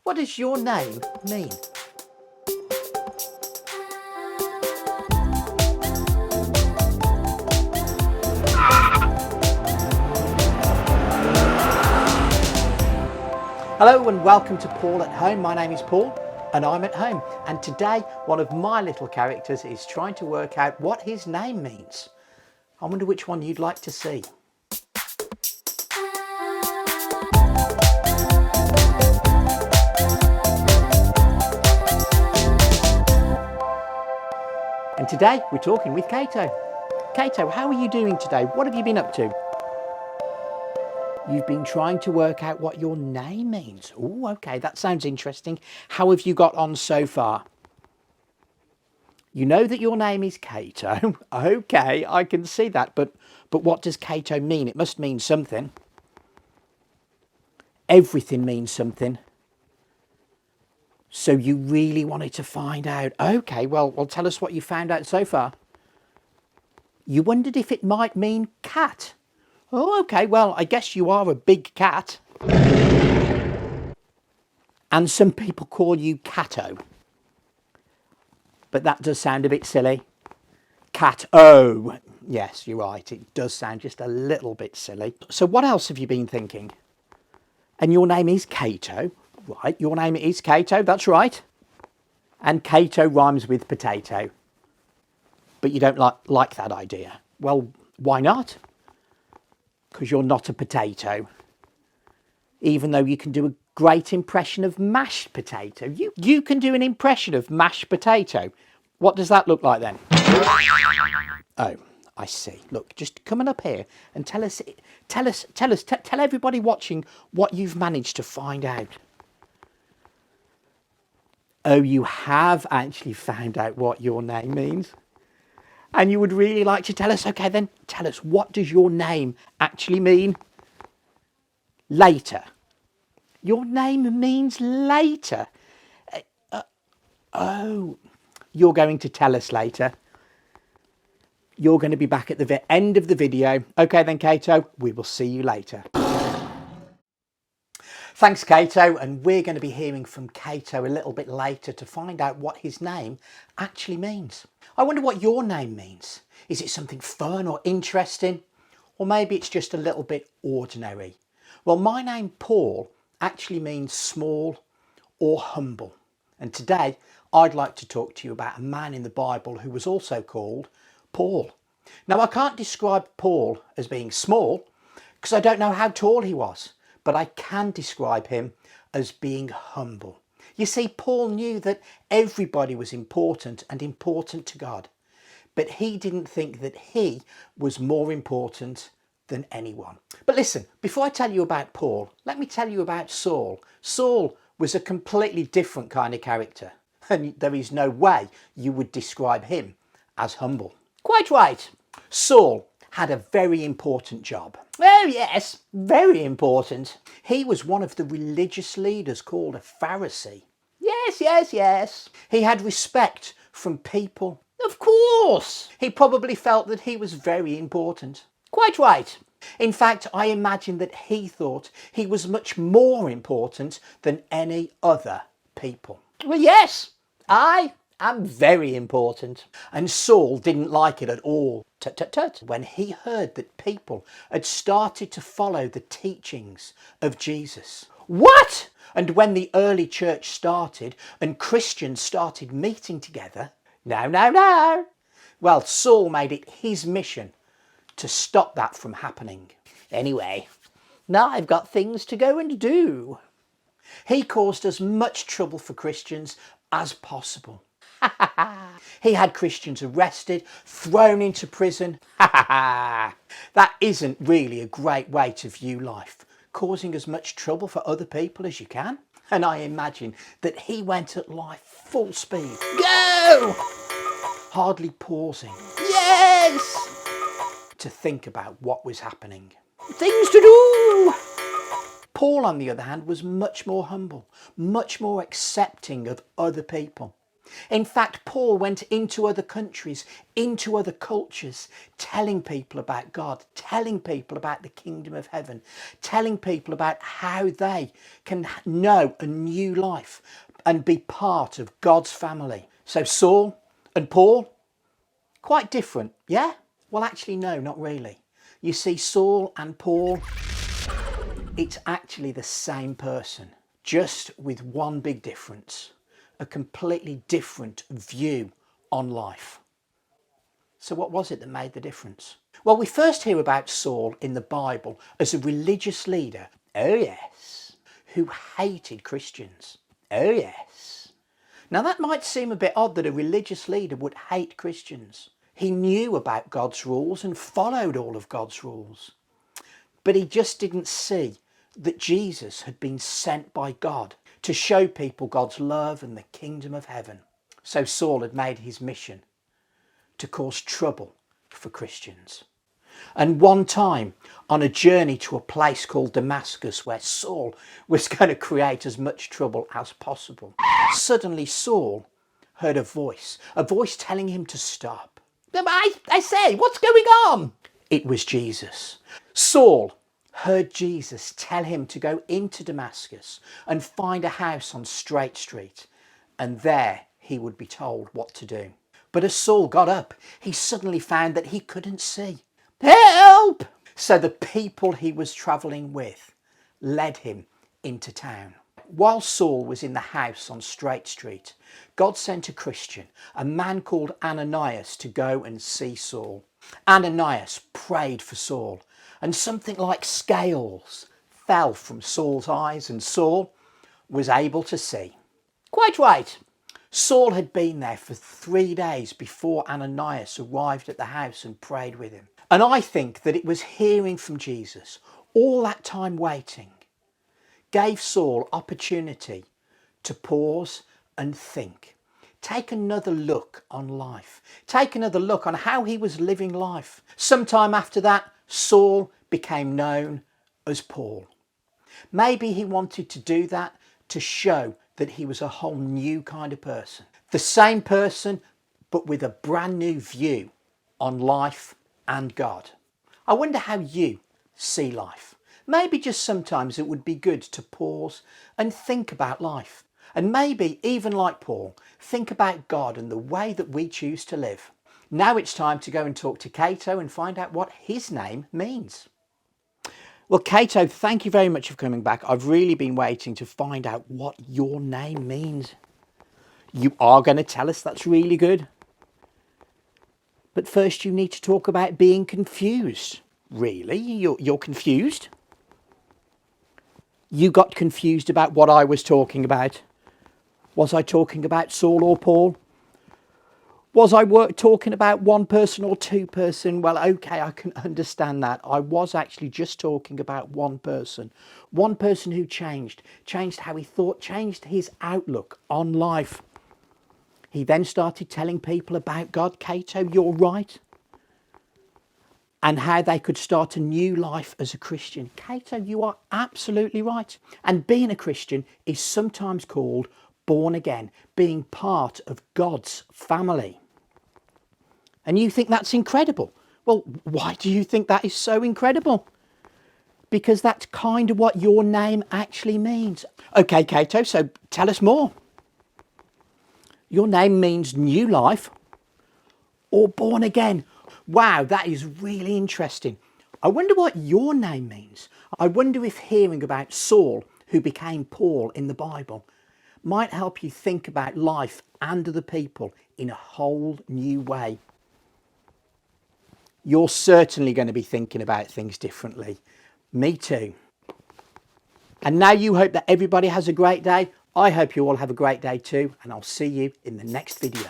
What does your name mean? Hello and welcome to Paul at Home. My name is Paul and I'm at home. And today one of my little characters is trying to work out what his name means. I wonder which one you'd like to see. And today we're talking with Cato. Cato, how are you doing today? What have you been up to? You've been trying to work out what your name means. Oh, okay, that sounds interesting. How have you got on so far? You know that your name is Cato. Okay, I can see that, but what does Cato mean? It must mean something. Everything means something. So you really wanted to find out. Okay, well, tell us what you found out so far. You wondered if it might mean cat. Oh, okay, well, I guess you are a big cat. And some people call you Cato. But that does sound a bit silly. Cat-o. Yes, you're right, it does sound just a little bit silly. So what else have you been thinking? And your name is Cato. Right, your name is Cato, that's right. And Cato rhymes with potato. But you don't like that idea. Well, why not? Because you're not a potato. Even though you can do a great impression of mashed potato. You can do an impression of mashed potato. What does that look like then? Oh, I see. Look, just come on up here and tell everybody watching what you've managed to find out. Oh, you have actually found out what your name means. And you would really like to tell us. Okay, then tell us, what does your name actually mean? Later. Your name means later. Oh, you're going to tell us later. You're going to be back at the end of the video. Okay then, Cato, we will see you later. Thanks, Cato, and we're going to be hearing from Cato a little bit later to find out what his name actually means. I wonder what your name means. Is it something fun or interesting? Or maybe it's just a little bit ordinary? Well, my name, Paul, actually means small or humble. And today, I'd like to talk to you about a man in the Bible who was also called Paul. Now, I can't describe Paul as being small because I don't know how tall he was. But I can describe him as being humble. You see, Paul knew that everybody was important and important to God. But he didn't think that he was more important than anyone. But listen, before I tell you about Paul, let me tell you about Saul. Saul was a completely different kind of character. And there is no way you would describe him as humble. Quite right. Saul had a very important job. Oh yes, very important. He was one of the religious leaders called a Pharisee. Yes. He had respect from people. Of course. He probably felt that he was very important. Quite right. In fact, I imagine that he thought he was much more important than any other people. Well, yes, I am very important. And Saul didn't like it at all. Tut. When he heard that people had started to follow the teachings of Jesus. What? And when the early church started and Christians started meeting together. No. Well, Saul made it his mission to stop that from happening. Anyway, now I've got things to go and do. He caused as much trouble for Christians as possible. He had Christians arrested, thrown into prison. That isn't really a great way to view life, causing as much trouble for other people as you can. And I imagine that he went at life full speed. Go! Hardly pausing. Yes! To think about what was happening. Things to do! Paul, on the other hand, was much more humble, much more accepting of other people. In fact, Paul went into other countries, into other cultures, telling people about God, telling people about the kingdom of heaven, telling people about how they can know a new life and be part of God's family. So Saul and Paul, quite different, yeah? Well, actually, no, not really. You see, Saul and Paul, it's actually the same person, just with one big difference. A completely different view on life. So what was it that made the difference? Well, we first hear about Saul in the Bible as a religious leader, oh yes, who hated Christians, oh yes. Now that might seem a bit odd that a religious leader would hate Christians. He knew about God's rules and followed all of God's rules. But he just didn't see that Jesus had been sent by God to show people God's love and the kingdom of heaven. So Saul had made his mission to cause trouble for Christians. And one time, on a journey to a place called Damascus, where Saul was going to create as much trouble as possible, suddenly Saul heard a voice telling him to stop. I say, what's going on? It was Jesus. Saul heard Jesus tell him to go into Damascus and find a house on Straight Street, and there he would be told what to do. But as Saul got up, he suddenly found that he couldn't see. Help! So the people he was travelling with led him into town. While Saul was in the house on Straight Street, God sent a Christian, a man called Ananias, to go and see Saul. Ananias prayed for Saul, and something like scales fell from Saul's eyes, and Saul was able to see. Quite right. Saul had been there for 3 days before Ananias arrived at the house and prayed with him. And I think that it was hearing from Jesus, all that time waiting, gave Saul opportunity to pause and think. Take another look on life. Take another look on how he was living life. Sometime after that, Saul became known as Paul. Maybe he wanted to do that to show that he was a whole new kind of person. The same person, but with a brand new view on life and God. I wonder how you see life. Maybe just sometimes it would be good to pause and think about life. And maybe, even like Paul, think about God and the way that we choose to live. Now it's time to go and talk to Cato and find out what his name means. Well, Cato, thank you very much for coming back. I've really been waiting to find out what your name means. You are going to tell us, that's really good. But first you need to talk about being confused. Really? You're confused? You got confused about what I was talking about. Was I talking about Saul or Paul? Was I talking about one person or two person? Well, okay, I can understand that. I was actually just talking about one person who changed how he thought, changed his outlook on life. He then started telling people about God. Cato, you're right. And how they could start a new life as a Christian. Cato, you are absolutely right. And being a Christian is sometimes called born again, being part of God's family. And you think that's incredible. Well, why do you think that is so incredible? Because that's kind of what your name actually means. Okay, Cato, so tell us more. Your name means new life or born again. Wow, that is really interesting. I wonder what your name means. I wonder if hearing about Saul, who became Paul in the Bible, might help you think about life and other people in a whole new way. You're certainly going to be thinking about things differently. Me too. And now you hope that everybody has a great day. I hope you all have a great day too, and I'll see you in the next video.